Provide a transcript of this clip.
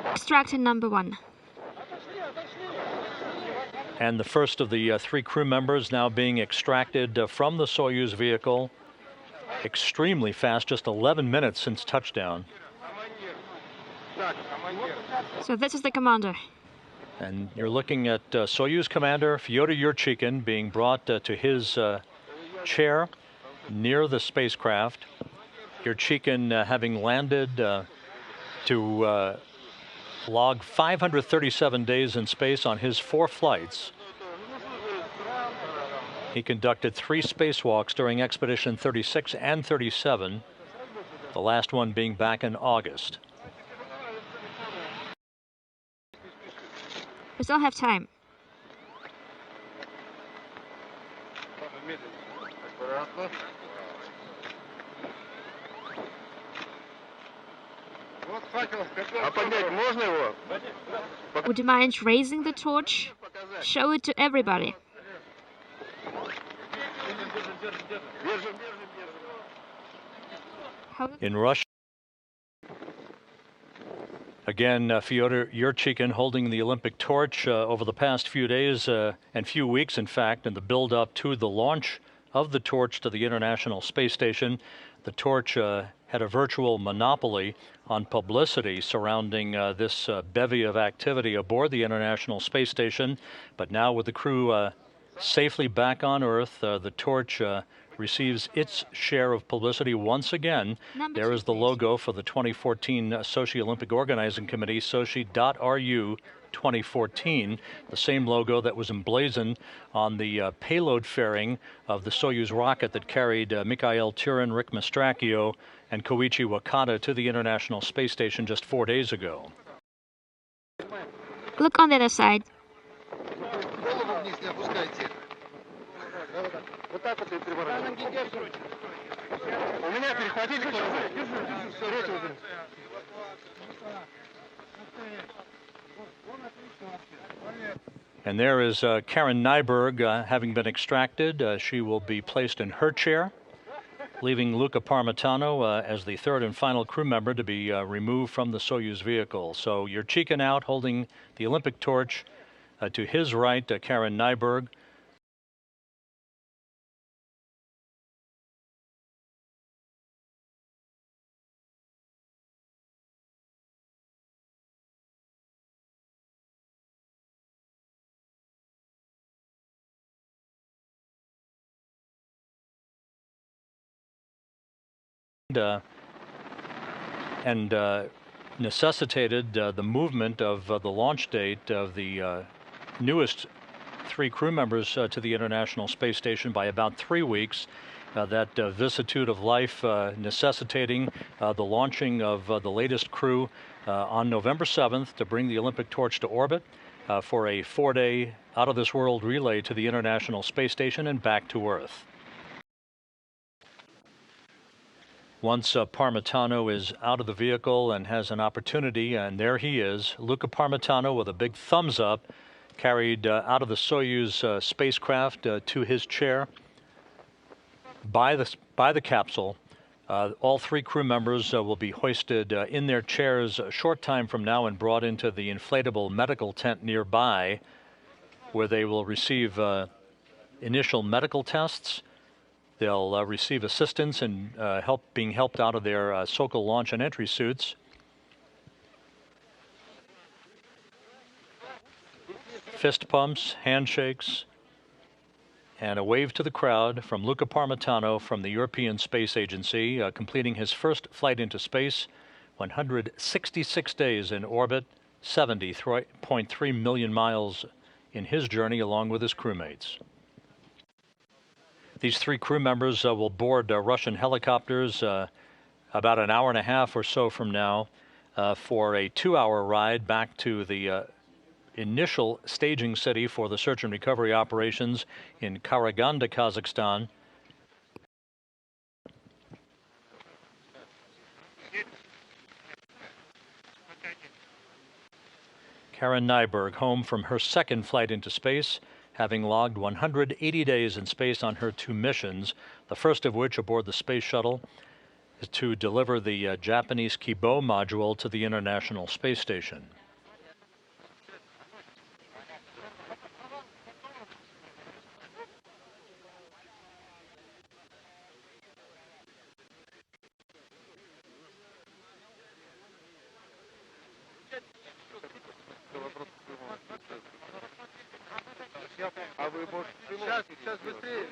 Extractor number 1. And the first of the 3 crew members now being extracted from the Soyuz vehicle. Extremely fast, just 11 minutes since touchdown. So this is the commander. And you're looking at Soyuz Commander Fyodor Yurchikhin being brought to his chair near the spacecraft. Yurchikhin having landed to log 537 days in space on his 4 flights. He conducted 3 spacewalks during Expedition 36 and 37, the last one being back in August. We still have time. Would you mind raising the torch? Show it to everybody. In Russia, again, Fyodor Yurchikhin holding the Olympic torch over the past few days and few weeks, in fact, in the build-up to the launch of the torch to the International Space Station. The torch had a virtual monopoly on publicity surrounding this bevy of activity aboard the International Space Station. But now with the crew safely back on Earth, the torch receives its share of publicity once again. There is the logo for the 2014 Sochi Olympic Organizing Committee, Sochi.ru 2014, the same logo that was emblazoned on the payload fairing of the Soyuz rocket that carried Mikhail Turin, Rick Mastracchio, and Koichi Wakata to the International Space Station just 4 days ago. Look on the other side. And there is Karen Nyberg having been extracted. She will be placed in her chair, leaving Luca Parmitano as the 3rd and final crew member to be removed from the Soyuz vehicle. So Yurchikhin out holding the Olympic torch. To his right, Karen Nyberg. And necessitated the movement of the launch date of the newest 3 crew members to the International Space Station by about 3 weeks. That vicissitude of life necessitating the launching of the latest crew on November 7th to bring the Olympic torch to orbit for a 4-day out-of-this-world relay to the International Space Station and back to Earth. Once Parmitano is out of the vehicle and has an opportunity, and there he is, Luca Parmitano with a big thumbs up, carried out of the Soyuz spacecraft to his chair by the capsule. All 3 crew members will be hoisted in their chairs a short time from now and brought into the inflatable medical tent nearby, where they will receive initial medical tests. They'll receive assistance and being helped out of their Sokol launch and entry suits. Fist pumps, handshakes, and a wave to the crowd from Luca Parmitano from the European Space Agency, completing his first flight into space, 166 days in orbit, 70.3 million miles in his journey along with his crewmates. These 3 crew members will board Russian helicopters about an hour and a half or so from now for a 2-hour ride back to the initial staging city for the search and recovery operations in Karaganda, Kazakhstan. Karen Nyberg, home from her 2nd flight into space, having logged 180 days in space on her 2 missions, the first of which aboard the space shuttle, to deliver the Japanese Kibo module to the International Space Station. Сейчас быстрее.